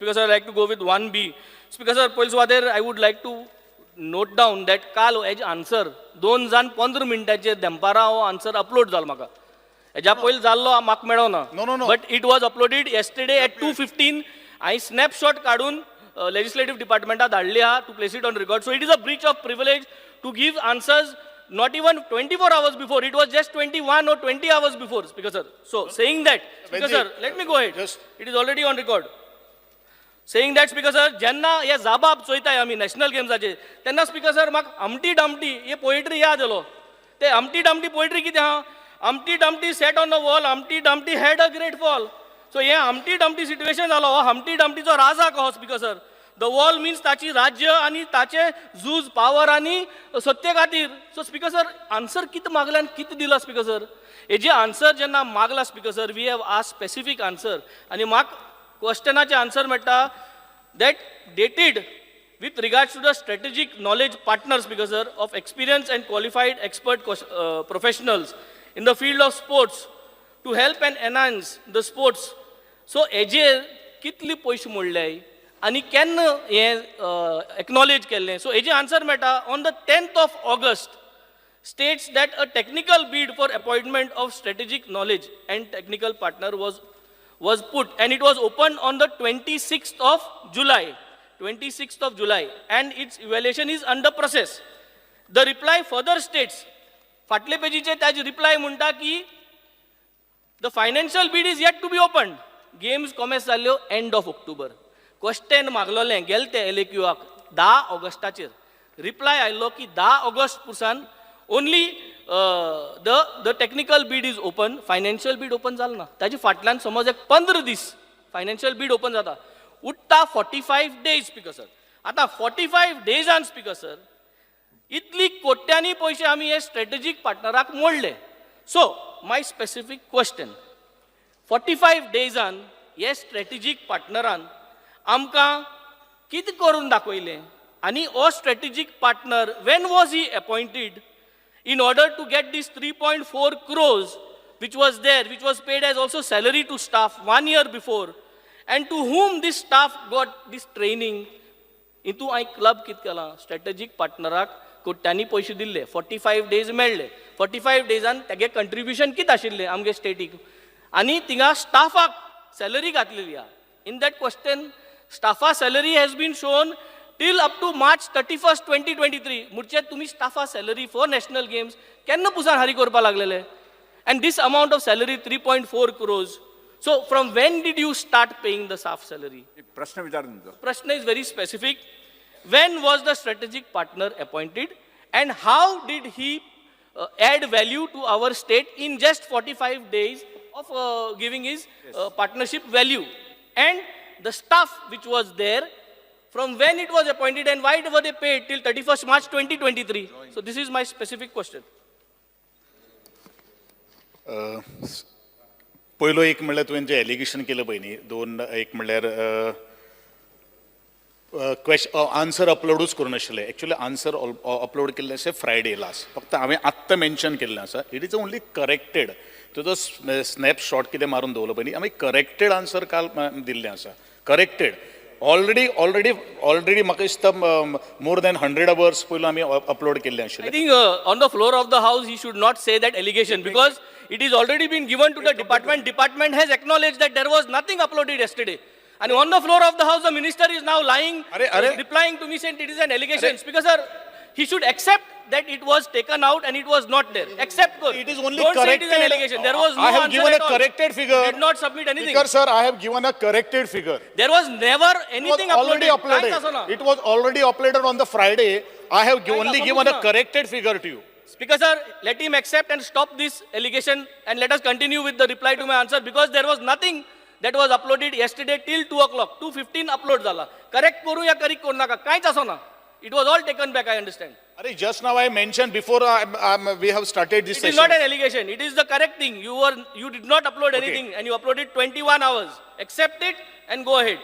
Speaker sir, I like to go with 1B. Speaker sir, Poilswader, I would like to note down that काल hedge answer 2 जाण 15 मिनटाचेर दनपारां हो answer upload जालो म्हाका. हेज्या पयलीं जाल्लो म्हाका मेळोना. No. But it was uploaded yesterday at 2:15. हांवें स्नॅपशॉट काडून लेजिस्लेटिव्ह डिपार्टमेंटाक धाडली आहा to place it on record. So it is a breach of privilege to give answers not even 24 hours before. It was just 21 or 20 hours before, Speaker sir. So saying that, Speaker sir, let me go ahead. It is already on record. Saying that, Speaker sir, जेन्ना हे जाबाब चोयताय आमी national गेम्साचे तेन्ना speaker sir म्हाका हमटी Dumpty हे poetry याद yellow. ते हमटी Dumpty poetry कितें आहा? हमटी Dumpty set on the wall, हमटी Dumpty had a great fall. So हे हमटी डमटी सिट्युएशन जालो. हो हमटी डमटीचो राजा कहो speaker sir. The wall means ताची राज्य आनी ताचे झूज पावर आनी सत्ते खातीर. सो स्पीकर सर आन्सर कितें मागलें आनी कितें दिला स्पीकर सर? हेजी आन्सर जेन्ना मागला speaker sir, we have asked specific answer आनी म्हाका क्वेश्चनाचे आन्सर मेळटा that dated with regards to the strategic knowledge partners, Speaker sir, of experienced and qualified expert professionals in the field of sports to help and enhance the sports. So हेजेर कितली पयशे मोडले आनी केन्ना हे एक्नॉलेज केल्लें? So हेजे answer मेळटा on the 10th of August states that a technical bid for appointment of strategic knowledge and technical partner was put, and it was opened on the 26th of July. 26th of July, and its evaluation is under process. The reply further states, फाटले पेजीचे ताजी reply म्हणटा की the financial bid is yet to be opened. Games commence जाल्यो end of October. Question मागलोलें गेल ते एलेक्युआक 10 ऑगस्टाचेर. Reply आयलो की 10 August पुरसान only the technical bid is open, financial bid open जाल ना. ताजी फाटल्यान समज एक 15 दीस फायनान्शियल बीड ओपन जाता, उठता 45 days स्पीकर सर. आता 45 डेजान स्पीकर सर इतली कोट्यांनी पयशे आमी हे स्ट्रेटेजीक पार्टनराक मोडले. सो माय स्पेसिफीक क्वेश्चन, 45 डेजान हे स्ट्रेटेजीक पार्टनरान आमकां कितें करून दाखयलें आनी हो strategic partner when was he appointed in order to get this 3.4 crores which was there, which was paid as also salary to staff 1 year before, and to whom this staff got this training into I club kit kala strategic partnerak कोट्यांनी पयशे दिल्ले. 45 days मेळ्ळे. 45 डेजान तेगे contribution कित आशिल्लें आमगे static आनी थिंगा स्टाफाक सॅलरी घातलेली आहा. इन दॅट क्वेश्चन स्टाफा salary has been shown till up to March 31st, 2023. मुडचे तुम्ही स्टाफा सॅलरी फॉर नॅशनल गेम्स केन्ना पुसान हारी करपा लागलेले? and this amount of salary 3.4 crores. So from when did you start paying the staff salary? प्रश्न विचार तुमचा. Prashna is very specific. When was the strategic partner appointed and how did he add value to our state in just 45 days of giving his partnership value? And the staff which was there, from when it was appointed and why were they paid till 31st March 2023? So this is my specific question. पहिलो एक म्हणल्यार तुवें जे allegation केलं पळय न्ही, दोन एक म्हणल्यार आन्सर अपलोडूच करून नाशिल्ले. एक्चुअली आन्सर अपलोड केल्ले अशें फ्रायडे लास्ट. फक्त हांवें आत्तां मेन्शन केल्लें आसा. It is only corrected. तुजो स्नॅपशॉट कितें मारून दवरलो पळय न्ही, आमी करेक्टेड आन्सर काल दिल्लें आसा. करेक्टेड. ऑलरेडी म्हाका दिसता मोर दॅन 100 hours पयलो आमी अपलोड केल्लें आशिल्लें. I think on the floor of the house he should not say that allegation because it is already been given to the department. Department has acknowledged that there was nothing uploaded yesterday. And on the floor of the house the minister is now lying, replying to me saying it is an allegation. Speaker sir, he should accept that it was taken out and it was not there. Accept. It is only Don't corrected. say it is an allegation. There was no I have answer given at a all. corrected figure. You did not submit anything. Speaker sir, I have given a corrected figure. There was never anything It was already uploaded. uploaded. It was already uploaded on the Friday. I have only given a corrected figure to you. Speaker sir, let him accept and stop this allegation and let us continue with the reply to my answer because there was nothing that was uploaded yesterday till 2 o'clock. 2:15 upload zala. Correct करू या correct करू नका. काहीच असो ना. It was all taken back, I understand. Just now I mentioned before we have started this session. It is not an allegation. It is the correct thing. You did not upload anything and you uploaded 21 hours. Accept it and go ahead.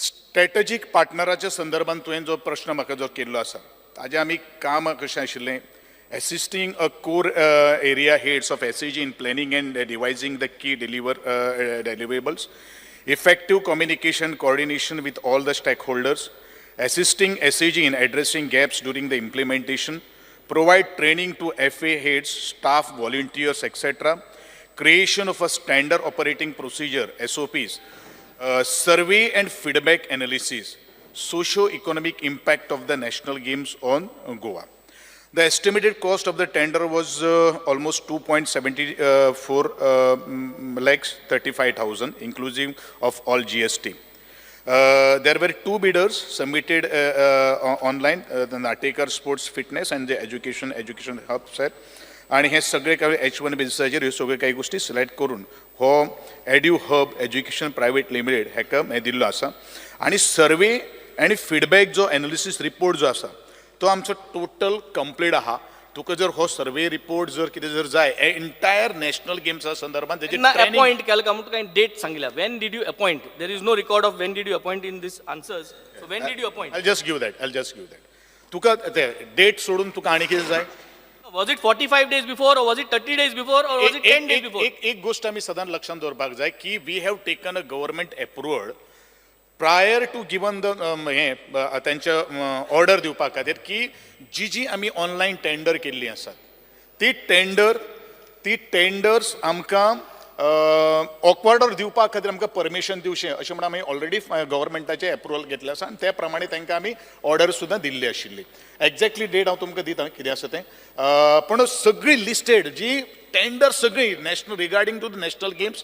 स्ट्रॅटेजीक पार्टनराच्या संदर्भात तुवें जो प्रश्न म्हाका जो केल्लो आसा, ताजें आमी काम कशें आशिल्लें, assisting a core area heads of SAG in planning and devising the key deliverables, effective communication coordination with all the stakeholders, assisting SAG in addressing gaps during the implementation, provide training to FA heads, staff, volunteers, etc., creation of a standard operating procedure, SOPs, survey and feedback analysis, socio-economic impact of the national games on Goa. The estimated cost of the tender was almost 2.74 lakhs 35,000, inclusive of all GST. There were two bidders submitted online, the Natekar Sports Fitness and the Education Hub set. आणि हे सगळे काही H1 बेसिसाचेर ह्यो सगळ्यो काही गोष्टी select करून हो edu hub education private limited हेका हें दिल्लो आसा आनी सर्वे आनी फीडबॅक जो एनालिसीस रिपोर्ट जो आसा तो आमचो टोटल कंप्लीट आहा. तुका जर हो सर्वे रिपोर्ट जर कितें जर जाय एंटायर नॅशनल गेम्सा संदर्भात तेजे अपॉइंट केलं का म्हणून काही डेट सांगितल्या. When did you appoint? There is no record of when did you appoint in this answers. So when did you appoint? I'll just give that. तुका ते डेट सोडून तुका आनी कितें जाय? Was it 45 days before, or was it 30 days before, or was it 10 days before? एक गोष्ट आमी सदांच लक्षात दवरपाक जाय की we have taken a government approval prior to given the हे त्यांच्या ऑर्डर दिवपा खातीर की जी आमी ऑनलायन टेंडर केल्ली आसात ती टेंडर्स आमकां ऑक्वर्डर दिवपा खातीर आमकां परमिशन दिवचें अशें म्हणून आमी ऑलरेडी गव्हर्नमेंटाचें अप्रुवल घेतलें आसा आनी त्या प्रमाणे तांकां आमी ऑर्डर सुद्दां दिल्ली आशिल्ली. एक्झॅक्टली डेट हांव तुमकां दिता कितें आसा तें, पूण सगळी लिस्टेड जी टेंडर सगळी national regarding to the national games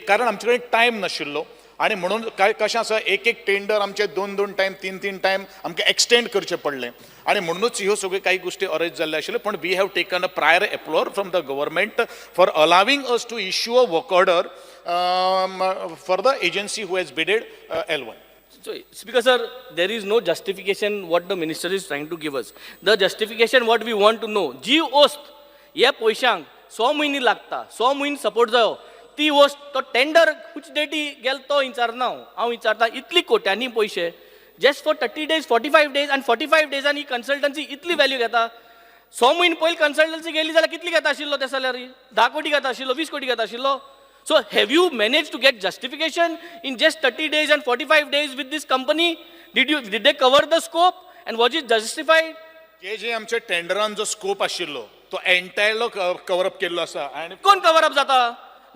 कारण आमचे कडेन टायम नाशिल्लो आनी म्हणून काय कशें आसा एक टेंडर आमचे 2 टायम 3 टायम आमकां एक्सटेंड करचें पडलें आनी म्हणूनच ह्यो सगळ्यो काही गोष्टी अरेंज जाल्ल्यो आशिल्ल्यो. पण we have taken a prior approval from the government for allowing us to issue a work order for the agency who has bidded L1. So, Speaker sir, there is no justification what the minister is trying to give us. The justification what we want to know. जी वस्त ह्या पयशांक 100 म्हयने लागता, 100 म्हयने support जायो, ती वस्त तो tender कुछ डेटी गेल तो विचारना हांव विचारता इतली कोट्यांनी पयशे just for 30 days 45 days and 45 days he consultancy Italy value घेता. 100 म्हयने पयलीं कन्सल्टन्सी गेली जाल्यार कितली घेता आशिल्लो त्या सॅलरी? 10 कोटी घेता आशिल्लो, 20 कोटी घेता आशिल्लो. So have you managed to get justification in just 30 days and 45 days with this company? Did they cover the scope and was it justified? जे आमच्या टेंडरान जो स्कोप आशिल्लो तो एंटायरलो कवर अप केल्लो आसा आनी कोण कवर अप जाता?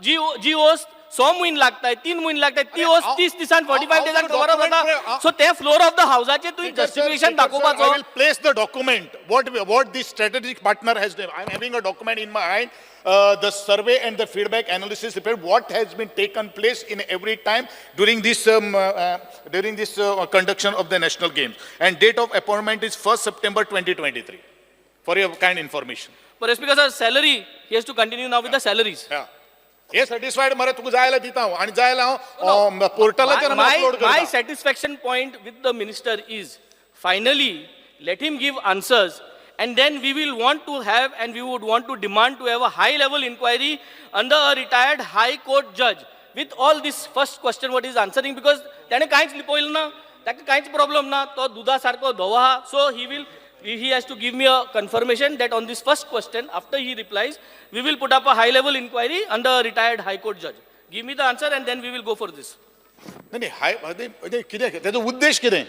जी वस्त 100 म्हयने लागताय, 3 म्हयने लागताय, ती वस्त 30 दिसान 45 डेजान कवर अप जाता. सो ते फ्लोर ऑफ द हाऊसाचे तुवें जस्टिफिकेशन दाखोवपाचो. I will place the document what the strategic partner has done. I am having a document in my hand, the survey and the feedback analysis report, what has been taken place in every time during this conduction of the national games, and date of appointment is 1st September 2023 for your kind information. But Speaker sir, salary he has to continue now with the salaries. Yeah. हे satisfied मरे तुका जायला दिता हांव आनी जायला हांव पोर्टलाचेर upload करता. My satisfaction point with the minister is finally let him give answers and then we will want to have and we would want to demand to have a high level inquiry under a retired high court judge with all this first question what he is answering because त्याने कांयच लिपयलें ना, ताका कांयच problem ना, तो दुधा सारको धवो आहा. So he has to give me a confirmation that on this first question after he replies we will put up a high level inquiry under a retired high court judge. Give me the answer and then we will go for this. नाही हाय कितें तेजो उद्देश कितें?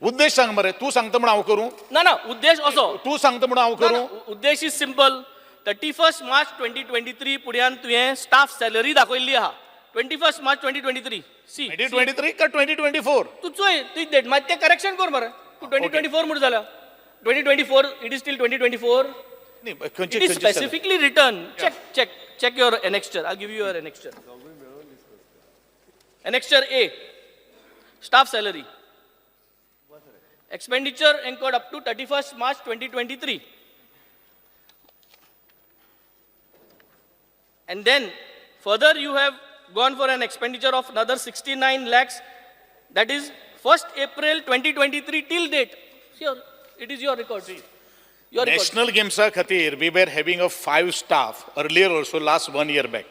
उद्देश सांग मरे. तू सांगता म्हणून हांव करूं? ना उद्देश असो. तू सांगता म्हणून हांव करूं? उद्देश इज सिंपल. 31st March 2023 पुढ्यान तुवें स्टाफ सॅलरी दाखयल्ली आहा. 21st March 2023. सी 2023 का 2024? तू चोय ती डेट मागीर तें करेक्शन कर मरे. तू 2024 म्हणून जाला. 2024 it is still 2024. It is specifically written. Check your annexure. I'll give you your annexure. Annexure A. Staff salary. Expenditure incurred up to 31st March 2023. And then further you have gone for an expenditure of another 69 lakhs. That is 1st April 2023 till date. Here, it is your record. Your record. National Games खातीर we were having a 5 staff earlier also last 1 year back.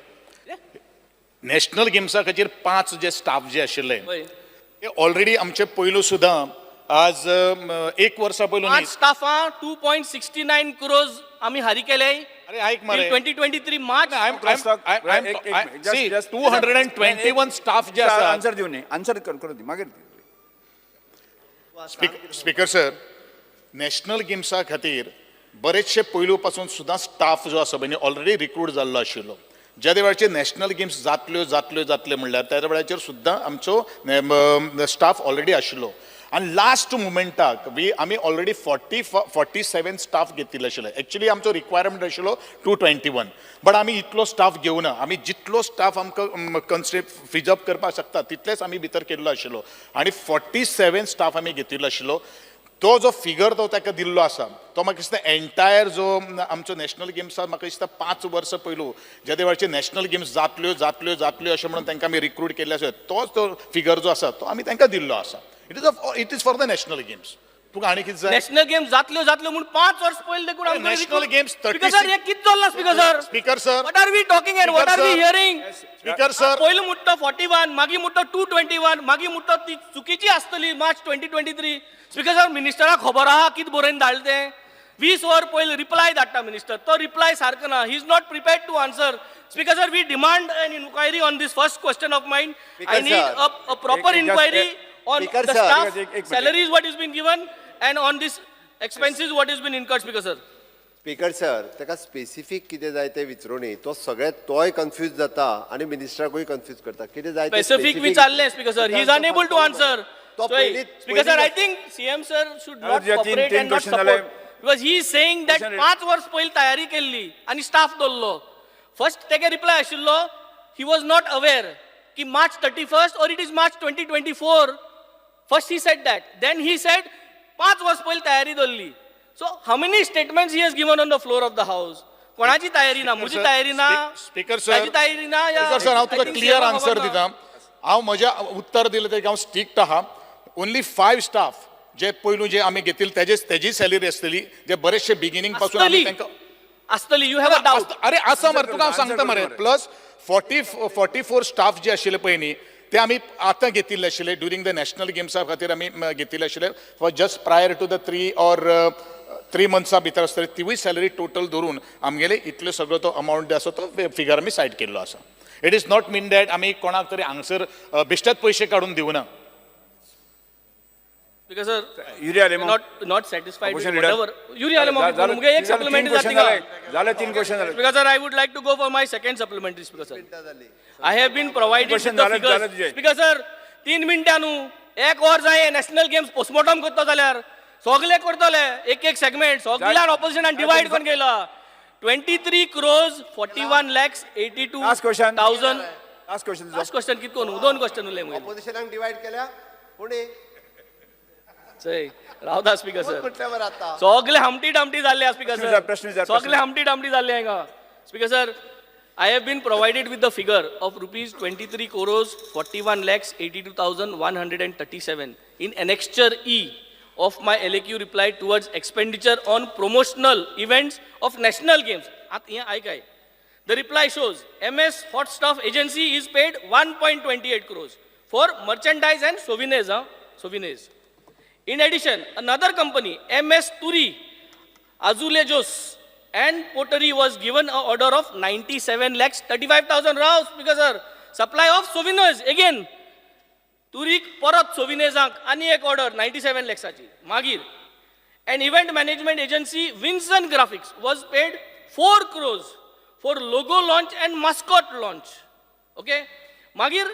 National Games खातीर 5 जे staff जे आशिल्ले ते already आमचे पयलो सुद्दां आज 1 वर्सा पयलो स्टाफा 2.69 crores आम्ही हारी केले अरे ऐक मरे 2023 मार्च see 221 स्टाफ जे आसा आन्सर दिवन आन्सर करू दी मागीर स्पीकर सर नॅशनल गेम्सा खातीर बरेचशे पयलू पासून सुद्दां स्टाफ जो आसा पळय ऑलरेडी रिक्रूट जाल्लो आशिल्लो ज्या वेळाचेर नॅशनल गेम्स जातल्यो म्हणल्यार त्या वेळाचेर सुद्दां आमचो स्टाफ ऑलरेडी आशिल्लो आनी लास्ट मुमेंटाक आमी ऑलरेडी 47 स्टाफ घेतिल्लो आशिल्लो एक्चुअली आमचो रिक्वायरमेंट आशिल्लो 221 बट आमी इतलो स्टाफ घेवना आमी जितलो स्टाफ आमकां फ्रीज अप करपाक शकता तितलेच आमी भितर केल्लो आशिल्लो आनी 47 स्टाफ आमी घेतिल्लो आशिल्लो तो जो फिगर तो ताका दिल्लो आसा तो म्हाका दिसता एंटायर जो आमचो नॅशनल गेम्स आसा म्हाका दिसता 5 वर्सां पयलू ज्या वेळाचेर नॅशनल गेम्स जातल्यो अशें म्हणून तांकां आमी रिक्रूट केल्ले आसा तोच तो फिगर जो आसा तो आमी तांकां दिल्लो आसा it is for the national games तुका आनी कितें जाय नॅशनल गेम्स जातल्यो म्हणून 5 वर्स पयलीं देखून आमकां नॅशनल गेम्स स्पीकर सर हे कितें चल्लां speaker sir what are we talking and what are we hearing speaker sir पयलो मुट्टो 41 मागीर मुट्टो 221 मागीर मुट्टो ती चुकीची आसतली मार्च 2023 स्पीकर सर मिनिस्टराक खबर आहा कितें बरोवन धाडलें तें 20 वर पयलीं रिप्लाय धाडटा मिनिस्टर तो रिप्लाय सारको ना he is not prepared to answer speaker sir we demand an inquiry on this first question of mine I need a proper inquiry on Speaker, the sir. staff salaries what is been given and on this expenses what is been incurred speaker sir speaker sir ताका specific कितें जाय तें विचारूनी तो सगळ्यात तोय confuse जाता आनी मिनिस्टराकूय confuse करता कितें जाय तें specific विचारलें speaker sir he is unable to answer तो so पयलीं- speaker sir I पयलीं- think CM sir should not तीन- cooperate तीन and not question जाले. support because he is saying that Question 5 वर्स पयलीं तयारी केल्ली आनी स्टाफ दवरलो फर्स्ट तेगे रिप्लाय आशिल्लो he was not aware की March 31st or it is March 2024 first he said that then he said 5 वर्स पयलीं तयारी दवरली so how many statements he has given on the floor of the house कोणाची तयारी ना म्हजी तयारी ना स्पीकर सर ताची तयारी ना या स्पीकर सर हांव तुका I think क्लियर सेवा आन्सर खबर ना. दिता हांव म्हज्या उत्तर दिलें तें हांव स्ट्रिक्ट आहा ओन्ली 5 स्टाफ जे पयलू जे आमी घेतिल्ले तेजी सॅलरी आसतली जे बरेचशे बिगिनींग पासून आमी आसतली तांकां आसतली यू हॅव अ डाऊट अरे आसा मरे तुका हांव सांगता मरे प्लस 44 स्टाफ जे आशिल्ले पळय न्ही ते आमी आतां घेतिल्ले आशिल्ले ड्युरींग द नॅशनल गेम्सा खातीर आमी घेतिल्ले आशिल्ले for just prior to the 3 मंथ्सा भितर आसतली तिवूय सॅलरी टोटल धरून आमगेले इतलो सगळो तो अमावंट जो आसा तो फिगर आमी सायड केल्लो आसा it is not mean that आमी कोणाक तरी हांगसर बेश्टेच पयशे काडून दिवना because sir Yuri Alemao not satisfied with Opposition leader. whatever Yuri Alemao मुगे एक supplementary जाती का झाले 3 क्वेश्चन झाले because sir I would like to go for my second supplementary speaker sir I have been provided with Question the झाले figures तुझे. speaker sir 3 मिनटां न्हू 1 वर जाय नॅशनल गेम्स पोस्टमॉर्टम करता जाल्यार सगळे करतले एक सेगमेंट सगळ्यान ऑपोजिशनान डिवाइड करून गेला 23 crores 41 lakhs 82 last question thousand last question last question कितको न्हू 2 क्वेश्चन उरले मुगे ऑपोजिशनाक डिवायड केल्या कोणी चय रावता स्पीकर सर म्हटल्या बरं आता सगळे हमटी डामटी जाल्ले स्पीकर प्रश्न विचार, सर सगळे हमटी डामटी जाल्ले हांगा speaker sir I have been provided with the figure of rupees 23 crores 41 lakhs 82,137 in annexure E of my LAQ reply towards expenditure on promotional events of national games. The reply shows MS Hot Stuff Agency is paid 1.28 crores for merchandise and souvenirs. Souvenirs. In addition, another company, MS Turi, Azulejos, and Pottery was given an order of 97 lakhs 35,000 rows because sir, supply of souvenirs again. Turi parat souvenirs ani ek order 97 lakhsachi. Magir. An event management agency, Vincent Graphics, was paid 4 crores for logo launch and mascot launch. Okay? Magir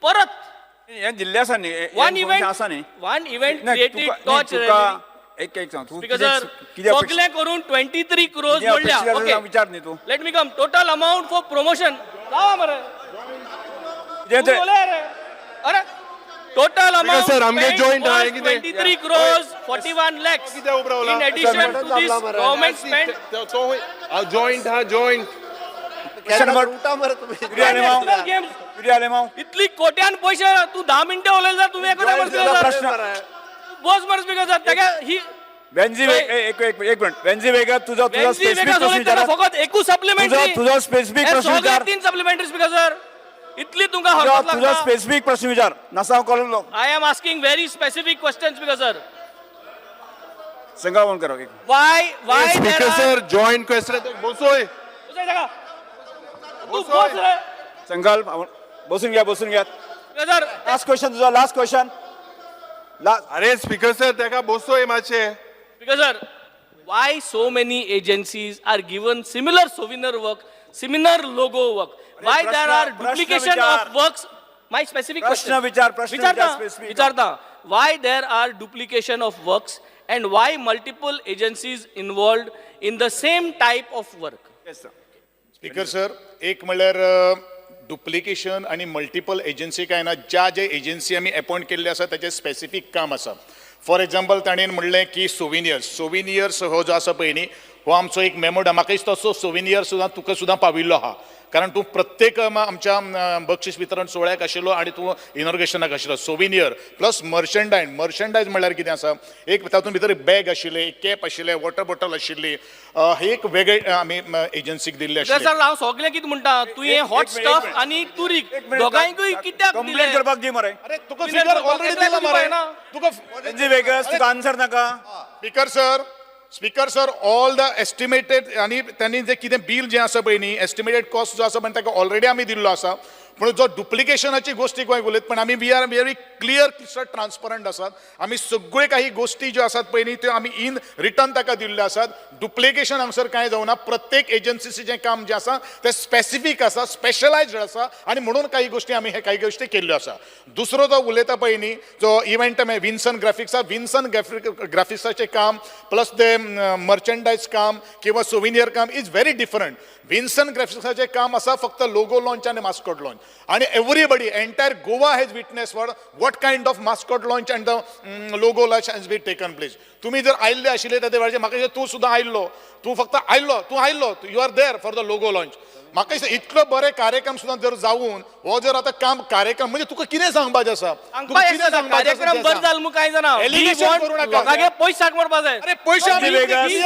parat हे दिल्ले आसा न्ही one event created torch एक सांग तू because sir सगळे करून 23 crores बोलल्या okay विचार न्ही तू let me come total amount for promotion लावा मरे कितें तू बोले रे अरे total amount sir, आमगे spent joint was आहे कितें? 23 crores 41 lakhs in addition to this government spent joint हा जॉईंट क्वेश्चन नंबर उलटा मरे तुम्ही युरिया लेमो national games युरिया लेमो इतली कोट्यान पैसे तू 10 मिनिटं उलयला जाल्यार तुम्ही एकोणा प्रश्न बॉस मरे स्पीकर सर तेगे ही वेंजी एक मिनिट वेंजी वेगा तुझा स्पेसिफिक प्रश्न विचार फकत एकूच सप्लिमेंटरी तुझा स्पेसिफिक प्रश्न विचार 3 सप्लिमेंटरी स्पीकर सर इतली तुमका तुझा हरकत लागता स्पेसिफिक प्रश्न विचार नसाव call I am asking very specific questions because sir. संघावणकर why there speaker are sir joint question बोसोय तू बोस रे. संघाल बसून घ्या Speaker, लास्ट क्वेश्चन तुझा लास्ट क्वेश्चन अरे स्पीकर सर तेका बोसोय मातशे Speaker sir, why so many agencies are given similar souvenir work, similar logo work? Why there are duplication of works? My specific question. प्रश्न विचार specific. विचारता. Why there are duplication of works and why multiple agencies involved in the same type of work? Speaker sir एक म्हणल्यार duplication आणि multiple agency काय ना ज्या agency आमी अपॉइंट केल्ले आसा त्याचे स्पेसिफीक काम आसा. फॉर एक्झाम्पल ताणें म्हणलें की सोविनियर्स हो जो आसा पळय न्ही हो आमचो एक मेमोडा म्हाका दिसता तसो सोविनियर सुद्दां तुका सुद्दां पाविल्लो आहा कारण तूं प्रत्येक आमच्या बक्षीस वितरण सोहळ्याक आशिल्लो आणि तूं इनॉर्गेशनाक आशिल्लो. सोविनियर प्लस मर्चंडायज म्हणल्यार कितें आसा एक तातूंत भितर बॅग आशिल्ले कॅप आशिल्ले वॉटर बॉटल आशिल्ली हे एक वेगळे आमी एजन्सीक दिल्ले Speaker आशिल्ले. sir, हांव सगळें कितें म्हणटा तूं हे हॉट एक मिनिट. स्टफ आणि तुरीक दोगांयकूय कित्याक कंप्लेंट दिलें? करपाक दी मरे अरे तुका Minute फिगर करपाक ऑलरेडी एकल्या दिला दिवपाक मरे ना. तुका वेन्झी वेगस तुका आन्सर नाका speaker sir all the estimated आणि त्यांनी जे कितें बिल जें आसा पळय न्ही एस्टिमेटेड कॉस्ट जो आसा पण ताका ऑलरेडी आमी दिल्लो आसा. पूण जो डुप्लिकेशनाची गोष्टी गोंय उलयत पण आमी we are very clear transparent आसात. आमी सगळे काही गोष्टी ज्यो आसात पळय न्ही त्यो आमी इन रिटर्न ताका दिल्ल्यो आसात. डुप्लिकेशन हांगसर कांय जावना. प्रत्येक एजन्सीचें जें काम जें आसा तें स्पेसिफीक आसा स्पेशलायज्ड आसा आणि म्हणून काही गोष्टी आमी हे काही गोष्टी केल्ल्यो आसा. दुसरो जो उलयता पळय न्ही जो इव्हेंट विन्सन ग्राफिक्साचें काम प्लस ते मर्चंडायज काम किंवा सोविनियर काम इज व्हेरी डिफरंट. विन्सन ग्राफिक्साचें काम आसा फक्त लोगो लॉन्च आणि मास्कॉट लॉन्च आणि everybody entire Goa has witness for what kind of mascot launch and the logo launch has be taken place. तुम्ही जर आयिल्ले आशिल्ले त्या वेळाचेर म्हाका दिसता तूं सुद्दां आयिल्लो तूं फक्त आयिल्लो you are there for the logo launch. म्हाका दिसता इतलो बरे कार्यक्रम सुद्दां जर जावन हो जर आतां काम कार्यक्रम म्हणजे तुका कितें सांगपाचें आसा कार्यक्रम बंद जालो म्हूण कांय जाणा Allegation करूं नाका. लोकांगे पयस साक मारपा जाय. अरे पयशे आमी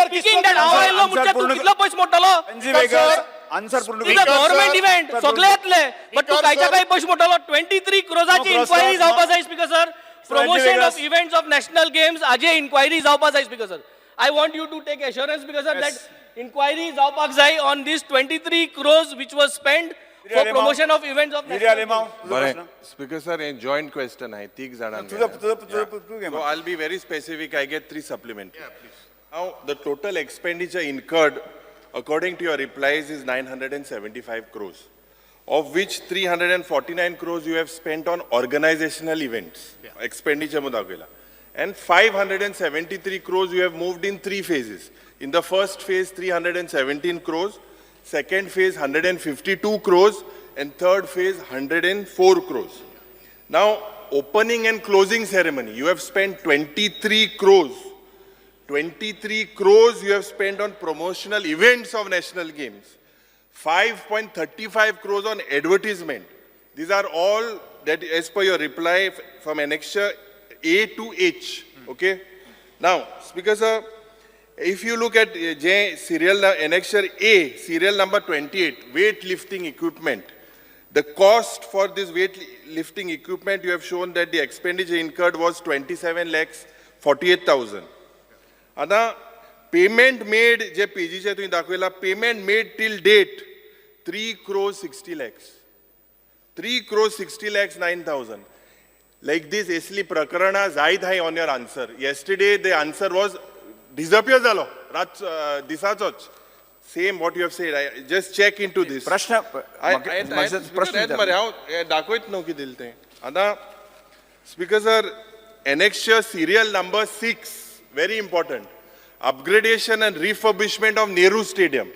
Speaking that हांव आयिल्लो म्हणजे तूं कितलो पयस मोडटलो? वेन्झी वेगस आन्सर पूर्ण इज अ गव्हर्नमेंट इव्हेंट सगळे येतले बट तू कायच्या काही पयशे मोडटलो. 23 क्रोजाची इन्क्वायरी जावपा जाय speaker sir. Promotion of events of national games हाजे इन्क्वायरी जावपा जाय speaker sir. I want you to take assurance speaker sir that inquiry जावपाक जाय on these 23 crores which was spent for promotion of events of national games. बरें speaker sir हे joint question आहे तीग जाणांक So I'll be very specific. I get 3 supplements. Now, the total expenditure incurred, according to your replies, is 975 crores, of which 349 crores you have spent on organizational events. Expenditure mudagela. And 573 crores you have moved in 3 phases. In the first phase, 317 crores. Second phase, 152 crores. And third phase, 104 crores. Now, opening and closing ceremony, you have spent 23 crores. 23 crores you have spent on promotional events of national games. 5.35 crores on advertisement. These are all that as per your reply from annexure A to H. Okay? Now, Speaker sir, if you look at annexure A, serial number 28, weightlifting equipment, the cost for this weightlifting equipment, you have shown that the expenditure incurred was 27 lakhs 48,000. आता payment made जे पेजीचे तुम्ही दाखवला payment made till date 3 crores 60 lakhs 3 crores 60 lakhs 9,000. Like this असली प्रकरणा जायत हाय on your answer. Yesterday the answer was disappear जालो रात दिसाचोच same what you have said. I just check into these प्रश्न मरे हांव दाखयत न्हू कितें दिलें तें. आतां speaker sir annexure serial number 6 very important, upgradation and refurbishment of Nehru Stadium.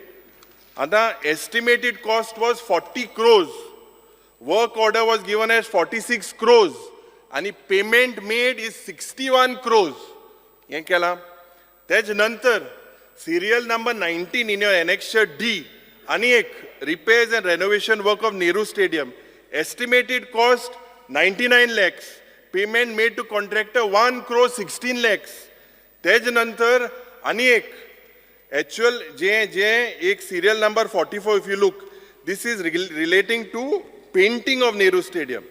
And the estimated cost was 40 crores. Work order was given as 46 crores. And the payment made is 61 crores. Yen kela. Tej nantar, serial number 19 in your annexure D, ani ek repairs and renovation work of Nehru Stadium. Estimated cost 99 lakhs. Payment made to contractor 1 crore 16 lakhs. तेज नंतर आणि एक actual जे एक serial number 44 if you look this is relating to painting of Nehru stadium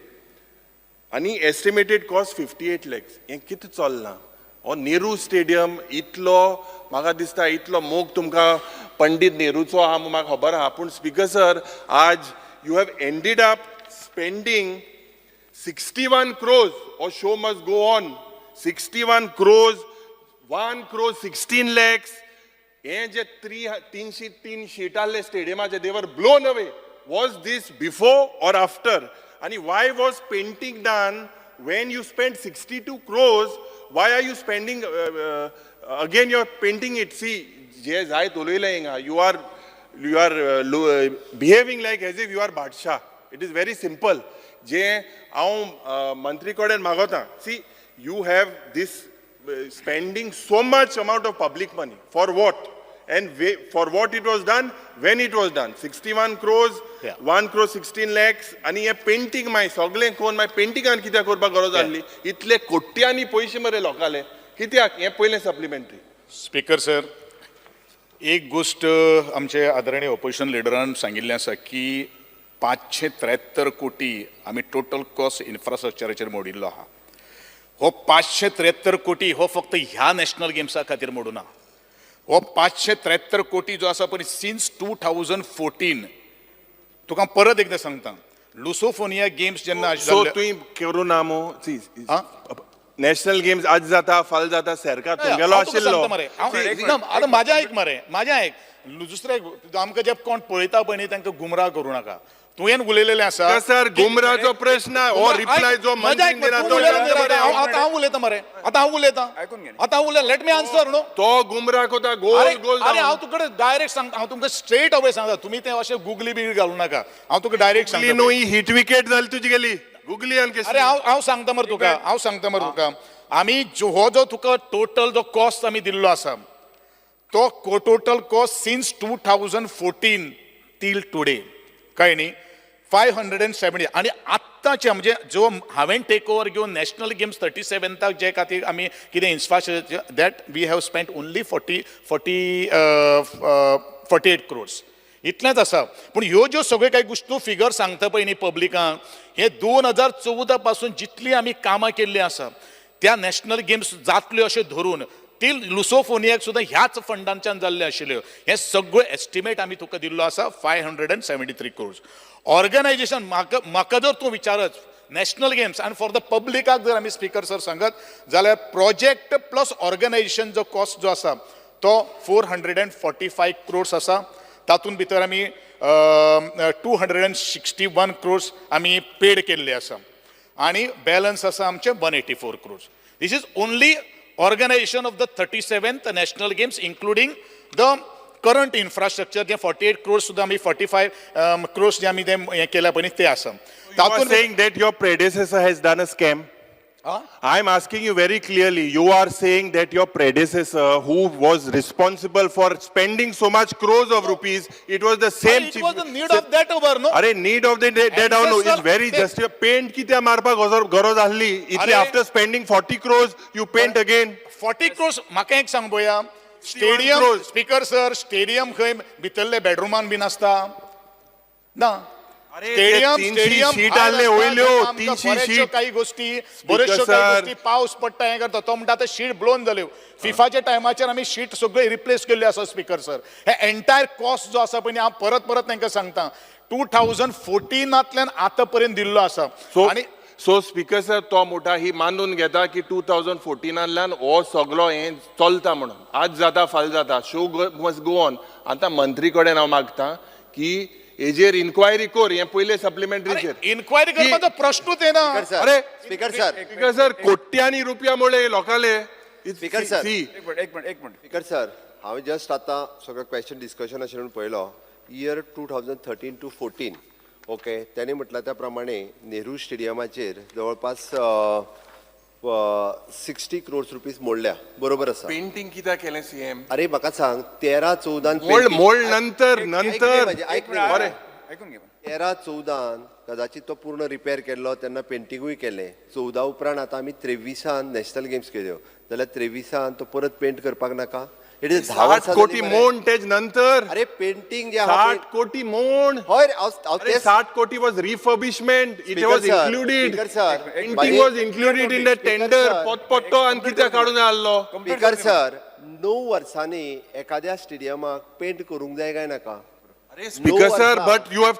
आणि estimated cost 58 lakhs. हें कितें चलना हो नेहरू स्टेडियम इतलो म्हाका दिसता इतलो मोग तुमकां पंडीत नेहरूचो आहा म्हाका खबर आहा पूण स्पीकर सर आज you have ended up spending 61 crores or show must go on 61 crores 1 crore 16 lakhs हे जे 303 शीट आसले स्टेडियमाचे they were blown away. Was this before or after? And why was painting done when you spent 62 crores? Why are you spending again you're painting it? See, जे जाय उलयलें हिंगा you are behaving like as if you are Badshah. It is very simple. जे हांव मंत्री कडेन मागोता see you have these spending so much amount of public money for what end for what it was done when it was done 61 crores 1 crore 16 lakhs आनी हे painting मागीर सगळें कोण मागीर पेंटिंगान कित्याक करपाक गरज आसली इतले कोट्यांनी पयशे मरे लोकांले कित्याक हें पयलें सप्लिमेंटरी. स्पीकर सर एक गोष्ट आमचे आदरणीय ऑपोजिशन लिडरान सांगिल्लें आसा की 573 कोटी आमी टोटल कॉस्ट इन्फ्रास्ट्रक्चराचेर मोडिल्लो आहा. हो 573 कोटी हो फक्त ह्या नॅशनल गेम्सा खातीर मोडूना. हो 573 कोटी जो आसा पळय सिन्स 2014 तुका परत एकदां सांगता लुसोफोनिया गेम्स जेन्ना सो तुवें करूं ना मो नॅशनल गेम्स आज जाता फाल जाता सरकार तुमगेलो आशिल्लो आतां म्हाजें आयक म्हाजें दुसरे आमकां जे कोण पळयता पळय न्ही तांकां गुमराह करूं नाका. तुवें उलयलेलें आसा सर गुमराहचो प्रश्न हो रिप्लाय जो मंत्रीन दिला तो आतां हांव उलयतां मरे आतां हांव उलयतां आतां उलय लेट मी आन्सर न्हू तो गुमराह कोता गोल गोल अरे हांव तुका डायरेक्ट सांगता हांव तुमकां स्ट्रेट अवे सांगता तुमी तें अशें गुगली बी घालूं नाका हांव तुका डायरेक्ट सांगता न्हू ही हिट विकेट जाली तुजी गेली गुगलियान कशी अरे हांव सांगता मरे तुका आमी हो जो तुका टोटल जो कॉस्ट आमी दिल्लो आसा तो total cost since 2014 till today कळ्ळें न्ही 570 आनी आत्ताचे म्हणजे जो हांवें टेक ओवर घेवन नॅशनल गेम्स 37th जे खातीर आमी कितें infrastructure that we have spent only 48 crores इतलेंच आसा. पूण ह्यो ज्यो सगळ्यो काही गोश्टी फिगर सांगता पळय न्ही पब्लिकांक हे 2014 पासून जितली आमी कामां केल्लीं आसा त्या नॅशनल गेम्स जातल्यो अशें धरून ती लुसोफोनियाक सुद्दां ह्याच फंडांच्यान जाल्ले आशिल्ल्यो हे सगळो एस्टिमेट आमी तुका दिल्लो आसा 573 crores. ऑर्गनायजेशन म्हाका जर तूं विचारत नॅशनल गेम्स आनी फॉर द पब्लिकाक जर आमी स्पीकर सर सांगत जाल्यार प्रोजेक्ट प्लस ऑर्गनायजेशन जो कॉस्ट जो आसा तो 445 crores आसा. तातूंत भितर आमी 261 crores आमी पेड केल्ले आसा आनी बॅलन्स आसा आमचे 184 crores. This is only organization of the 37th national games including the current infrastructure जे 48 crores सुद्धा आमी 45 crores जे आमी ते हे केल्या पळय ते आसा. तातूंत saying that your predecessor has done a scam. I am asking you very clearly. You are saying that your predecessor, who was responsible for spending so much crores of rupees, it was the same it was the need of that over no. अरे need of the dead hour no is very just. Paint कित्या मारपाक गरज आसली इतले after spending 40 crores you paint again 40 crores. म्हाका एक सांग पळया स्टेडियम स्पीकर सर स्टेडियम खंय भितरले बेडरुमान बीन आसता ना. स्टेडियम शीट आसले वयल्यो 300 शीट काही गोष्टी बऱ्योचशो काही गोष्टी पावस पडटा हे करता तो म्हणटा आतां शीट ब्लोन जाल्यो फिफाच्या टायमाचेर आमी शीट सगळे रिप्लेस केल्ले आसा स्पीकर सर. हे एंटायर कॉस्ट जो आसा पळय हांव परत तांकां सांगता 2014 आतां पर्यंत दिल्लो आसा. आनी सो स्पीकर सर तो मोठा ही मानून घेता की 2014 हो सगळो हे चलता म्हणून आज जाता फाल जाता शो मस्ट गो ऑन. आतां मंत्री कडेन हांव मागता की हेजेर इन्क्वायरी कर हे पयले सप्लिमेंटरीचेर इन्क्वायरी करपाचो प्रश्नूच येना. अरे स्पीकर सर कोट्यांनी रुपया मोडले लोकांले. स्पीकर सर एक मिनिट स्पीकर सर हांवें जस्ट आतां सगळं क्वेश्चन डिस्कशन अशें म्हणून पळयलो इयर 2013 to 14 ओके त्यांनी म्हटलं त्या प्रमाणे नेहरू स्टेडियमाचेर जवळपास 60 crores रुपीज मोडल्या बरोबर आसा. पेंटिंग कित्याक केलें सीएम. अरे म्हाका सांग 13-14 मोड नंतर ऐकून घे 13-14 कदाचित तो पूर्ण रिपेअर केल्लो तेन्ना पेंटिंगूय केलें 14 उपरांत आतां आमी 23 नॅशनल गेम्स केल्यो जाल्यार 23 तो परत पेंट करपाक नाका. इट इज 10 60 वर्सां कोटी जालीं मरे. मोड तेज नंतर अरे पेंटिंग जे आहा 60 कोटी मोड हय रे, हांव अरे तेच 60 कोटी was refurbishment it Speaker was sir, included Speaker sir, painting माझी- was included in the tender sir. potpotto आणि कित्याक काढून हाडलो स्पीकर सर 9 वर्सांनी एखाद्या स्टेडियमाक पेंट करूंक जाय काय नाका Speaker sir, वर्सां. but you have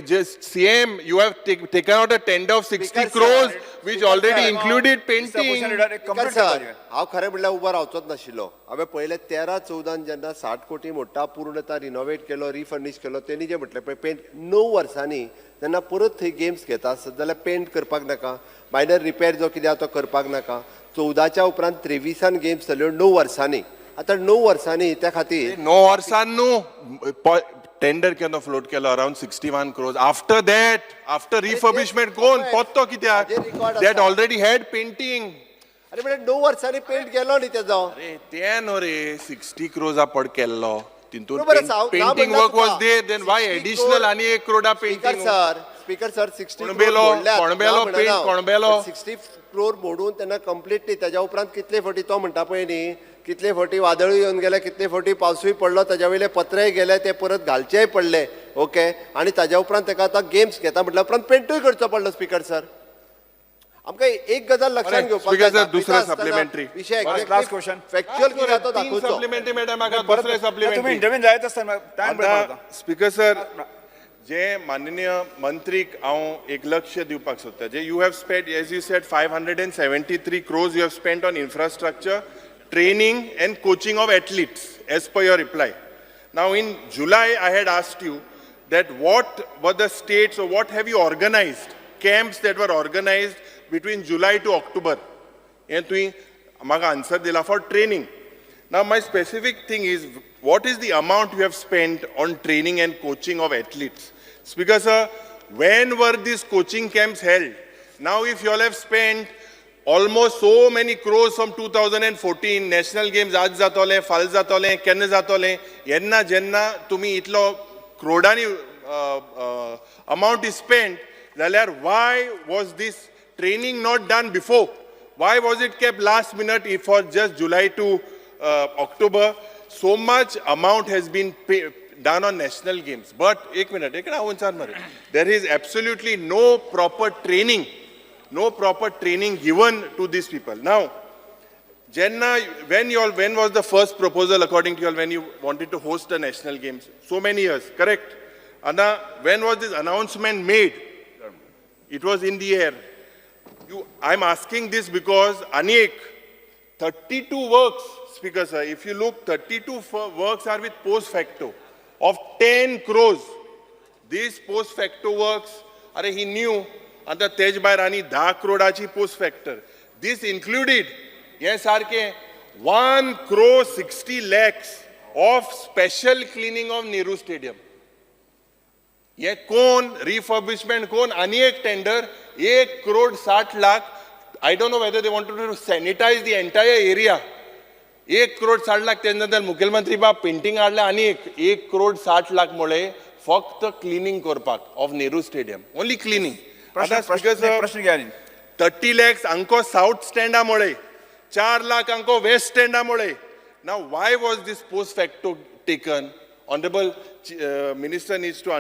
just CM, you have taken out a tender of 60 Speaker sir, crores, which Speaker already sir. included Mr. painting. Bhushan, you had a speaker complete sir coverage. हांव खरें म्हणल्यार उबो रावचोच नाशिल्लो हांवें पयले 13-14 जेन्ना 60 कोटी मोठा पूर्णता रिनोवेट केलो रिफर्निश केलो तेणी जे म्हटलें पळय पेंट 9 वर्सांनी जेन्ना परत थंय गेम्स घेता आसत जाल्यार पेंट करपाक नाका मायनर रिपेर जो कितें आहा तो करपाक नाका 14च्या उपरांत 23 गेम्स जाल्यो 9 वर्सांनी आतां 9 वर्सांनी त्या खातीर No वर्सांनो टेंडर केलो फ्लोट केलो around 61 crores. After that, after refurbishment, कोण पोत्तो कित्याक? हाजेर record That आसा. already had painting. अरे म्हणजे 9 वर्सांनी पेंट गेलो न्ही तेजो अरे ते न्हू रे 60 crores पड केल्लो तितून बरोबर आसा, हांव ना पेंटिंग म्हणला वर्क वॉज तुका. There then why 60 additional crore- आनी 1 crore स्पीकर पेंटिंग सर 60 कोणबेलो, कोणबेलो paint, कोणबेलो. 60 क्रोर मोडून त्यांना कम्प्लिटली त्याच्या उपरांत कितले फावटी तो म्हणटा पळय न्ही कितले फावटी वादळूय येवन गेले कितले फावटी पावसूय पडलो ताच्या वयले पत्रेय गेले ते परत घालचेय पडले ओके आणि ताच्या उपरांत ताका आतां गेम्स घेता म्हटल्या उपरांत पेंटूय करचो पडलो स्पीकर सर आमकां एक गजाल लक्षांत अरे, घेवपाक Speaker जाय, sir, दुसरें दाखयता आसतना supplementary. विशय Last question. फॅक्च्युअल कितें आहा तो तीन दाखोवचो सप्लिमेंटरी मेळटा म्हाका परत दुसरे तुम्ही सप्लिमेंटरी इंटरव्यू जायत आसतना टायम आता स्पीकर सर जे माननीय मंत्रीक हांव एक लक्ष दिवपाक सोदता जे you have spend as you said 573 crores you have spent on infrastructure training and coaching of athletes as per your reply. Now in July I had asked you that what were the states or what have you organized camps that were organized between July to October and तुवें म्हाका answer दिला for training. Now, my specific thing is, what is the amount you have spent on training and coaching of athletes? Speaker sir, when were these coaching camps held? Now, if you all have spent almost so many crores from 2014, national games आज जातोले, फाल जातोले, केन्ना जातोले, येन्ना जेन्ना तुमी इतलो crorडांनी amount is spent, जाल्यार why was this training not done before? Why was it kept last minute for just July to October? So much amount has been done on national games. But, एक minute, there is absolutely no proper training given to these people. Now, Jenna, when was the first proposal according to you all when you wanted to host the national games? So many years, correct? Anna, when was this announcement made? It was in the air. I'm asking this because Anek, 32 works, Speaker sir, if you look, 32 works are with post facto of 10 crores. These post facto works, he knew, and the Tej Rani 10 crore post factor. This included, yes, RK, 1 crore 60 lakhs of special cleaning of Nehru Stadium. ये कौन refurbishment कौन आणि एक tender 1 crore 60 lakh. I don't know whether they wanted to sanitize the entire area. 1 crore 60 lakh त्यानंतर मुख्यमंत्री बा painting हाडले आणि 1 crore 60 lakh मुळे फक्त क्लिनिंग करपाक of Nehru stadium only cleaning. प्रश्न घ्या न्ही. 30 lakhs अंको साउथ स्टँडा मुळे 4 lakh अंको वेस्ट स्टँडा मुळे. Now why was this post facto taken? Honorable Minister needs to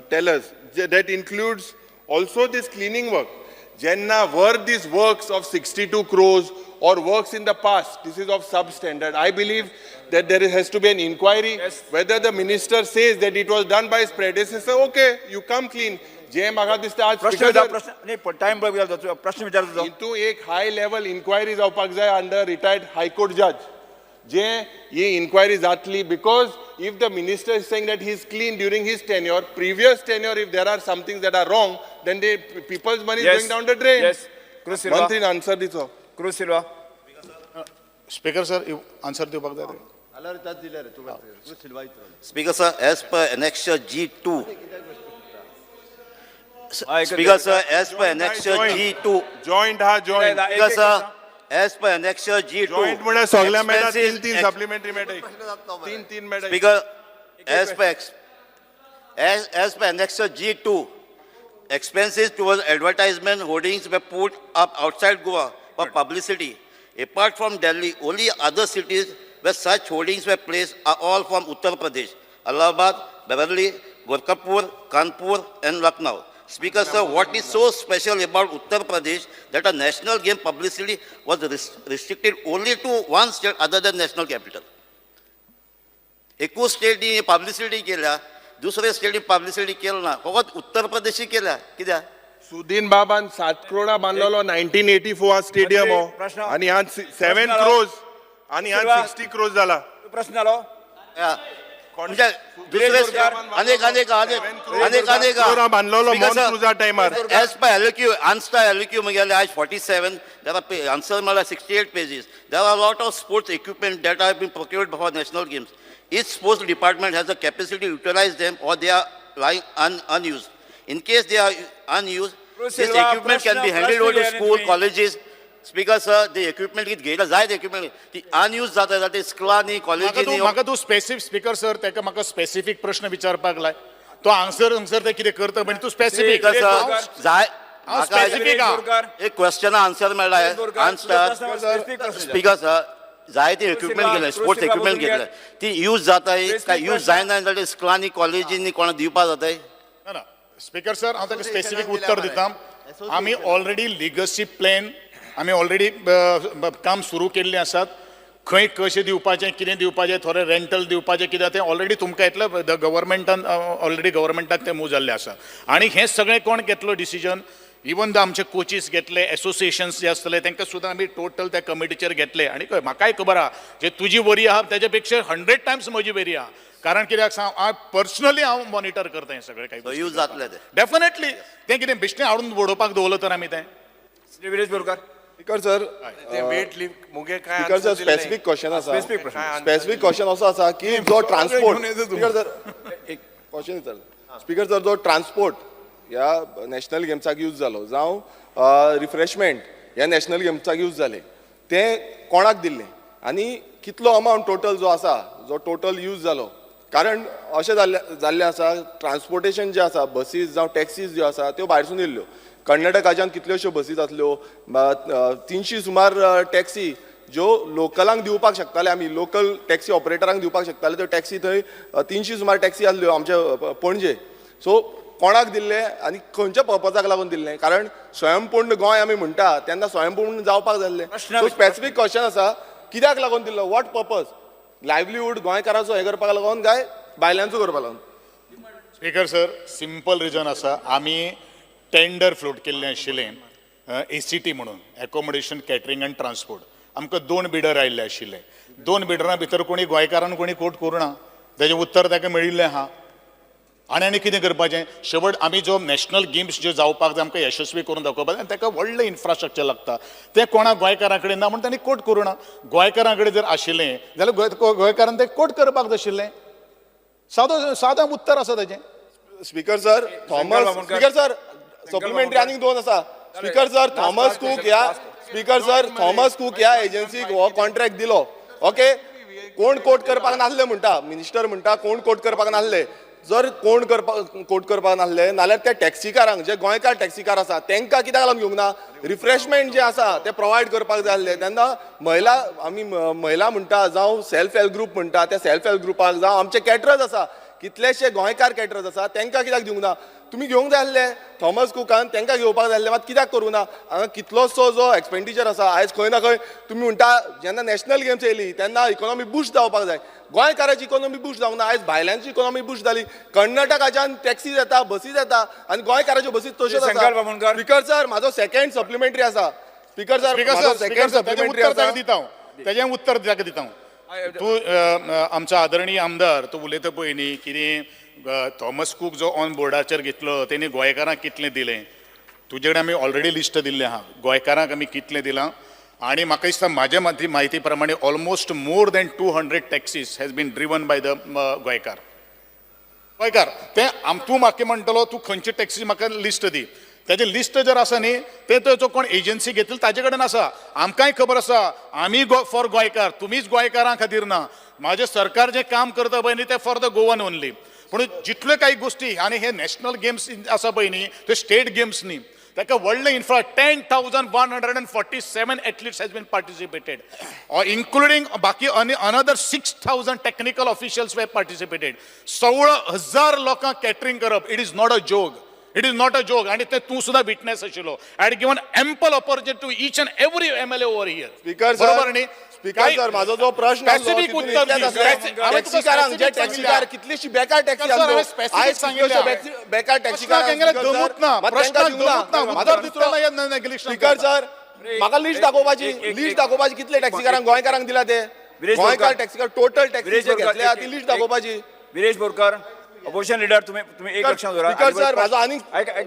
tell us that includes also this cleaning work. Jenna, were these works of 62 crores or works in the past? This is of substandard. I believe that there has to be an inquiry. Yes. Whether the minister says that it was done by his predecessor, okay, you come clean. जे म्हाका दिसता आज time प्रश्न विचारतो हितू एक high level inquiry जावपाक जाय under retired high court जज जे ही इन्क्वायरी जातली because if the minister is saying that he is clean during his tenure, previous tenure, if there are some things that are wrong, then people's money is going down the drain. Yes. Cruz Silva. Mantri answer दिसो. Cruz Silva. Speaker sir answer दिवपाक जाय Speaker sir, as per Annexure G2. Speaker sir, as per Annexure G2. Joint हा joint. Speaker sir, as per Annexure G2. Joint म्हणे सगळ्या मेळटा expenses- तीन supplementary मेळटा. तीन मेळटा. Speaker, as per Annexure G2, expenses towards advertisement hoardings were put up outside Goa for publicity. Apart from Delhi, only other cities where such holdings were placed are all from Uttar Pradesh, Allahabad, Beverly, Gorakhpur, Kanpur, and Lucknow. Speaker, sir, what is so special about Uttar Pradesh that a national game publicity was restricted only to one state other than national capital? एकूच स्टेटी publicity केल्या, दुसरे स्टेटी publicity केलं ना, फकत उत्तर प्रदेशी केल्या, कित्याक? सुदीन बाबान 7 करोडा बांधलेलो 1984 स्टेडियम हो प्रश्न- आणि आज 7 प्रश्न- क्रोज आणि आज श्रीनिवास. 60 क्रोज झाला. प्रश्न जालो या. म्हणजे दुसरे अनेक करोडा बांधलेलो मॉन्क्रुजा टायमार. As per LQ, answer LQ म्हगेले आज 47, there are answer मला 68 pages. There are a lot of sports equipment that have been procured for national games. Each sports department has a capacity to utilize them or they are lying unused. In case they are unused, this Silva, equipment can be प्रश्न- handed over to प्रश्न school, तुम्ही- colleges. Speaker, sir, the equipment कित घेयला जाय the equipment ती unused जाता जाता स्कुलांनी कॉलेजींनी म्हाका तूं स्पेसिफिक स्पीकर सर ताका म्हाका स्पेसिफिक प्रश्न विचारपाक लाय तो आन्सर ते कितें करता म्हणजे तू स्पेसिफिक Speaker, sir, जाय हांव म्हाका specific हा. एक क्वेश्चन आन्सर मेळ्ळाय आन्सर स्पीकर सर जायते इक्विपमेंट गेले स्पोर्ट्स इक्विपमेंट घेतले ती यूज जाताय काय यूज जायना जाल्यार स्कुलांनी कॉलेजींनी कोणा दिवपा जाताय ना ना स्पीकर सर हांव ताका स्पेसिफीक उत्तर दिता आमी ऑलरेडी लिगसी प्लॅन आमी ऑलरेडी काम सुरू केल्लें आसात खंय कशें दिवपाचें कितें दिवपाचें थोडें रेंटल दिवपाचें कितें तें ऑलरेडी तुमकां येतलें गव्हर्मेंटान ऑलरेडी गव्हर्मेंटाक तें मूव जाल्लें आसा आनी हें सगळें कोण घेतलो डिसिजन इवन द आमचे कोचीस घेतले एसोसिएशन्स जे आसतले तांकां सुद्दां आमी टोटल त्या कमिटीचेर घेतले आनी म्हाकाय खबर आहा जे तुजी वरी आहा तेजे पेक्षा 100 टायम्स म्हजी वरी आहा कारण कित्याक हांव पर्सनली हांव मॉनिटर करता हें सगळें काही यूज जातले ते डेफिनेटली तें कितें बेश्टें हाडून उडोवपाक दवरलं तर आमी तें श्री विरेश बोरकार स्पीकर सर ते वेट लिफ्ट मुगे काय स्पीकर सर answer दिले नाही. स्पेसिफिक क्वेश्चन आसा Specific प्रश्न. स्पेसिफिक क्वेश्चन असो आसा की जो ट्रान्सपोर्ट घेऊन येतो तू. स्पीकर सर एक क्वेश्चन विचारता स्पीकर सर जो ट्रान्सपोर्ट ह्या नॅशनल गेम्साक यूज जालो जावं रिफ्रेशमेंट ह्या नॅशनल गेम्साक यूज जाले ते कोणाक दिल्ले आनी कितलो अमावंट टोटल जो आसा जो टोटल यूज जालो कारण अशें जाल्लें आसा ट्रान्सपोर्टेशन जें आसा बसीस जावं टॅक्सीज ज्यो आसा त्यो भायरसून येयल्ल्यो कर्नाटकाच्यान कितल्योश्यो बसीस आसल्यो 300 सुमार टॅक्सी ज्यो लोकलांक दिवपाक शकताले आमी लोकल टॅक्सी ऑपरेटरांक दिवपाक शकताले त्यो टॅक्सी थंय 300 सुमार टॅक्सी आसल्यो आमचे पणजे सो कोणाक दिल्ले आनी खंयच्या पर्पजाक लागून दिल्लें कारण स्वयंपूर्ण गोंय आमी म्हणटा तेन्ना स्वयंपूर्ण जावपाक जाल्लें सो स्पेसिफीक क्वेश्चन आसा कित्याक लागून दिल्लो वॉट पर्पज लायव्हलीहूड गोंयकाराचो हे करपाक लागून काय भायल्यांचो करपाक लागून स्पीकर सर सिंपल रिजन आसा आमी टेंडर फ्लोट केल्लें आशिल्लें ACT म्हणून एकोमोडेशन कॅटरिंग एंड ट्रान्सपोर्ट आमकां 2 बिडर आयिल्ले आशिल्ले 2 बिडरां भितर कोणी गोंयकारान कोणी कोट करूं ना तेजें उत्तर ताका मेळिल्लें आहा आनी कितें करपाचें शेवट आमी जो नॅशनल गेम्स ज्यो जावपाक जाय आमकां यशस्वी करून दाखोवपाक जाय ताका व्हडलें इन्फ्रास्ट्रक्चर लागता तें कोणा गोंयकारा कडेन ना म्हण तांणी कोट करूं ना गोंयकारा कडेन जर आशिल्लें जाल्यार गोंयकारान तें कोट करपाक जाय आशिल्लें सादें उत्तर आसा ताचें speaker sir Thomas speaker sir supplementary आनीक 2 आसा स्पीकर सर थॉमस कूक ह्या एजन्सीक हो कॉन्ट्रॅक्ट दिलो ओके कोण कोट करपाक नासले म्हणटा मिनिस्टर म्हणटा कोण कोट करपाक नासले जर कोण कोट करपाक नासले नाल्यार त्या टॅक्सीकारांक जे गोंयकार टॅक्सीकार आसा तांकां कित्याक लागून घेवंक ना रिफ्रेशमेंट जे आसा ते प्रोवायड करपाक जाय आसले तेन्ना महिला म्हणटा जावं सेल्फ हेल्प ग्रूप म्हणटा त्या सेल्फ हेल्प ग्रुपाक जावं आमचे कॅटरर्स आसा कितलेशे गोंयकार कॅटरर्स आसा तांकां कित्याक दिवंक ना तुमी घेवंक जाय आसले थॉमस कुकान तांकां घेवपाक जाय आसलें मात कित्याक करूं ना हांगा कितलोसो जो एक्सपेंडिचर आसा आयज खंय ना खंय तुमी म्हणटा जेन्ना नॅशनल गेम्स येयली तेन्ना इकॉनॉमी बूस्ट जावपाक जाय गोंयकाराची इकॉनॉमी बूस्ट जावंक ना आयज भायल्यांची इकॉनॉमी बूस्ट जाली कर्नाटकाच्यान टॅक्सीज येता बसीज येता आनी गोंयकाराच्यो बसीज तश्योच शंकर बामणकर. आसा स्पीकर सर म्हाजो सेकंड सप्लिमेंटरी आसा स्पीकर सर म्हाजो सेकंड सप्लिमेंटरी आसा तेजें उत्तर ताका दिता तूं आमचो आदरणीय आमदार तूं उलयता पळय न्ही कितें थॉमस कूक जो ऑन बोर्डाचेर घेतलो तेणी गोंयकारांक कितलें दिलें तुजे कडेन आमी ऑलरेडी लिस्ट दिल्लें आहा गोंयकारांक आमी कितलें दिलां आनी म्हाका दिसता म्हाज्या म्हायती प्रमाणे almost more than 200 taxis has been driven by the गोंयकार तें तूं म्हाका म्हणटलो तूं खंयची टॅक्सी म्हाका लिस्ट दी तेजें लिस्ट जर आसा न्ही तें जो कोण एजन्सी घेतली ताजे कडेन आसा आमकांय खबर आसा आमी फॉर गोंयकार तुमीच गोंयकारां खातीर ना म्हाजें सरकार जें काम करता पळय न्ही तें फॉर द गोवन ओन्ली पूण जितल्यो काही गोष्टी आनी हे नॅशनल गेम्स आसा पळय न्ही ते स्टेट गेम्स न्ही ताका व्हडलें infra 10,147 athletes has been participated, or including बाकी another 6,000 technical officials were participated. 16,000 लोकांक कॅटरिंग करप, it is not a joke. It is not a joke. आणि ते तू सुद्धा विटनेस आशिल्लो. I had given ample opportunity to each and every MLA over here. Speaker बरोबर न्ही? Speaker sir माझो जो प्रश्न Specific उत्तर दी. टॅक्सीकारांक जे टॅक्सीकार कितलीशी बेकार टॅक्सी सर, हांवें specific सांगिल्लें. बेकार टॅक्सीकार दमूत ना, प्रश्नाक दमूत ना, उत्तर दितना neglection स्पीकर सर म्हाका लिस्ट दाखोवपाची कितले टॅक्सीकारांक गोंयकारांक दिला ते गोंयकार टॅक्सीकार टोटल टॅक्सी घेतल्या ती लिस्ट दाखोवपाची. विरेश बोरकर अपोजिशन लीडर तुम्ही एक लक्षात धरा. स्पीकर सर माझो आनी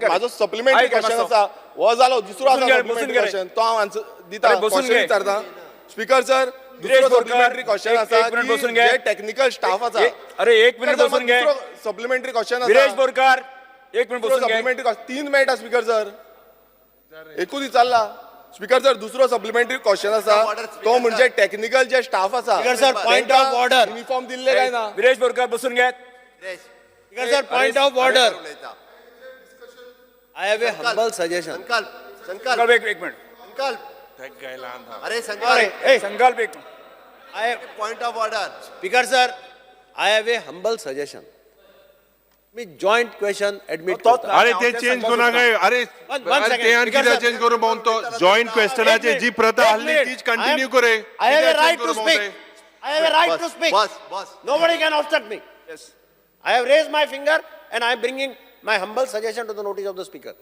माझो सप्लिमेंटरी क्वेश्चन आसा हो जालो दुसरो आसा बसून घे, सप्लिमेंटरी बसून घे. क्वेश्चन तो हांव आन्सर दिता अरे, बसून क्वेश्चन घे. विचारता. स्पीकर सर विरेश दुसरो बोरकर, सप्लिमेंटरी क्वेश्चन आसा एक मिनिट बसून घे. जे टेक्निकल स्टाफ आसा अरे एक मिनिट बसून घे. सप्लिमेंटरी क्वेश्चन विरेश बोरकर एक मिनिट बसून घे. सप्लिमेंटरी 3 मेळटा स्पीकर सर एकूच विचारला. स्पीकर सर दुसरो सप्लिमेंटरी क्वेश्चन आसा तो म्हणजे टेक्निकल जे स्टाफ आसा speaker sir, point of order. Uniform दिल्ले काय ना. विरेश बोरकर बसून घे. Speaker sir, point of order. I have a humble suggestion. संकल्प एक मिनिट. अरे संकल्प एक I have, point of order. Speaker sir, I have a humble suggestion. Me joint question admit करता. अरे ते चेंज करू नका. अरे one second. ते आणखी Speaker sir. चेंज करू पाहून तो जॉईंट क्वेश्चनाचे जी प्रथा हल्ली तीच कंटिन्यू करे. I have a right to speak. I have a right to speak. Bus Nobody can obstruct me. Yes. I have raised my finger and I am bringing my humble suggestion to the notice of the speaker.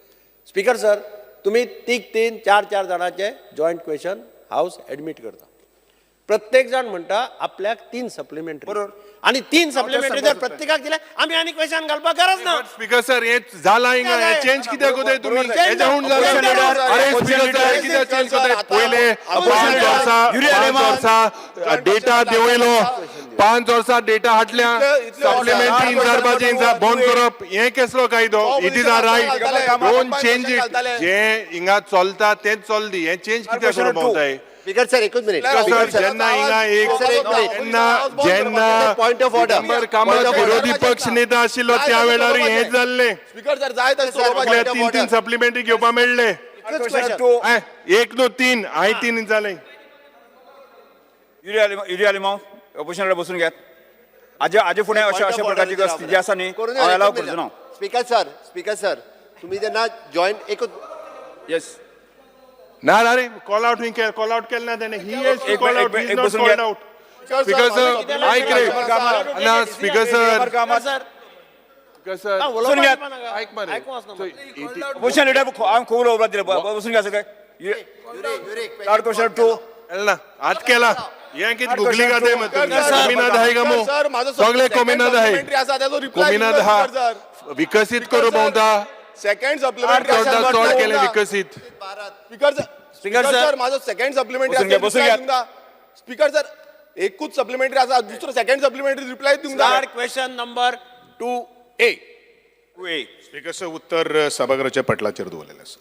Speaker sir, तुम्ही तीन चार जणांचे joint question house admit करता. प्रत्येक जण म्हणटा आपल्याक 3 supplementary आणि 3 सप्लिमेंटरी जर प्रत्येकाक दिले आम्ही आणि क्वेश्चन घालपाक गरज ना. स्पीकर सर हे झाला हिंगा हे चेंज कित्याक कोताय तुम्ही हेजाहून झाला. अरे स्पीकर सर कित्याक चेंज कोताय. पहिले 5 वर्सां डेटा देवयलो 5 वर्सां डेटा हाडल्या सप्लिमेंटरी इंजारबाजी बंद करप हे कसलो कायदो. It is a right. Don't change it. जे हिंगा चलता तेच चलदी. हे चेंज कित्याक करू पावताय. स्पीकर सर एकूच मिनिट. सर जेन्ना हिंगा एक जेन्ना पॉइंट ऑफ ऑर्डर. नंबर कामात विरोधी पक्ष नेता आशिल्लो त्या वेळार हेच जाल्ले. स्पीकर सर जाय तर आपल्या 3 सप्लिमेंटरी घेवपा मेळ्ळे. एक नो 3 हाय 3 जाले. युरिया लिमांव अपोजिशन लीडर बसून घ्यात. आजे फुडें अशा प्रकारची गस्त जी आसा न्ही हांव अलाव करचो ना. स्पीकर सर तुम्ही त्यांना जॉईंट एकूच येस ना रे कॉल आउट कॉल आउट केलं ना त्याने. ही इज एक- कॉल आउट. एक- ही इज एक नॉट बसून कॉल्ड घ्या. आउट. स्पीकर सर ऐक रे ना स्पीकर सर का बसून घ्या. ऐक मरे. अपोजिशन लीडर हांव खूब उलोवपाक दिलें बसून घ्या सगळे. थर्ड क्वेश्चन टू ना आत केला हे किती गुगली गाते मग कोमिनाद आहे का मग सगळे कोमिनाद आहे. कोमिनाद हा विकसित करू पावता सेकंड सप्लिमेंटरी चड केले विकसित. स्पीकर सर माझो सेकंड सप्लिमेंटरी बसून घ्या. स्पीकर सर एकूच सप्लिमेंटरी आसा दुसरो सेकंड सप्लिमेंटरी रिप्लाय दिवंक Start question number 2A. स्पीकरचं उत्तर सभागृहाच्या पटलाचेर दवरलेलें आसा.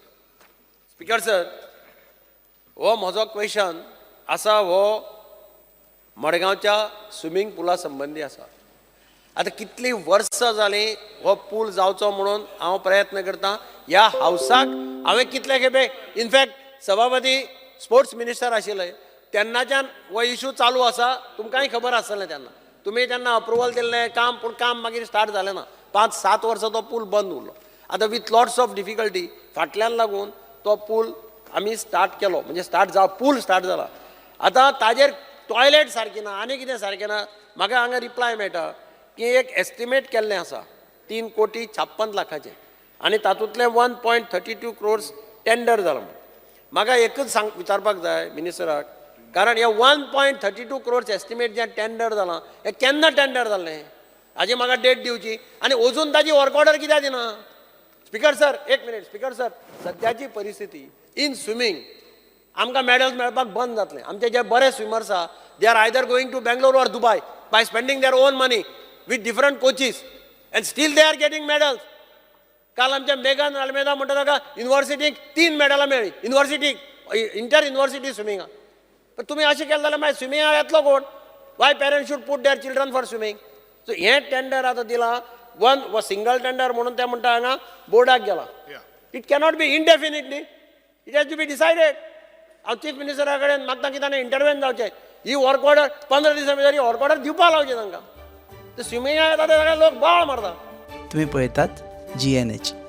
स्पीकर सर, हो म्हजो क्वेश्चन आसा हो मडगांवच्या स्विमींग पुला संबंधी आसा. आता कितली वर्सां जालीं हो पूल जावचो म्हणून हांव प्रयत्न करतां. ह्या हावसाक हांवें कितले खेपे इनफॅक्ट सभापती स्पोर्ट्स मिनिस्टर आशिल्ले तेन्नाच्यान हो इशू चालू आसा. तुमकांय खबर आसतलें तेन्ना तुमी तेन्ना अप्रुवल दिल्लें काम पूण काम मागीर स्टार्ट जालें ना. 5-7 वर्सां तो पूल बंद उरलो. आतां विथ लॉट्स ऑफ डिफिकल्टी फाटल्यान लागून तो पूल आमी स्टार्ट केलो म्हणजे पूल स्टार्ट जाला. आतां ताजेर टॉयलेट सारकी ना आनी कितें सारकें ना. म्हाका हांगा रिप्लाय मेळटा की एक एस्टिमेट केल्लें आसा 3,56,00,000 आनी तातूंतले 1.32 crores टेंडर जालां. म्हाका एकच विचारपाक जाय मिनिस्टराक कारण हे 1.32 crores एस्टिमेट जें टेंडर जालां हें केन्ना टेंडर जाल्लें हाजी म्हाका डेट दिवची आनी अजून ताजी वर्क ऑर्डर कित्याक दिना. स्पीकर सर एक मिनिट. स्पीकर सर सद्याची परिस्थिती इन स्विमींग आमकां मेडल्स मेळपाक बंद जातलें. आमचे जे बरे स्विमर्स आहा they are either going to Bangalore or Dubai by spending their own money with different coaches and still they are getting medals. काल आमच्या मेघन अल्मेदा म्हणटा ताका युनिव्हर्सिटीक 3 मेडलां मेळ्ळी. युनिव्हर्सिटीक इंटर युनिव्हर्सिटी स्विमिंगाक. पण तुमी अशें केलें जाल्यार मागीर स्विमिंगाक येतलो कोण. Why parents should put their children for swimming. So हें टेंडर आतां दिलां सिंगल टेंडर म्हणून ते म्हणटा हांगा बोर्डाक गेला. It cannot be indefinitely, it has to be decided. हांव चीफ मिनिस्टरा कडेन मागता की ताणें इंटरव्हेन जावचें, ही वर्क ऑर्डर 15 दिसां भितर ही वर्क ऑर्डर दिवपाक लावचें तांकां. ते स्विमिंगाक येता ते सगळे लोक बाळ मारता. तुम्ही पळयतात GNH.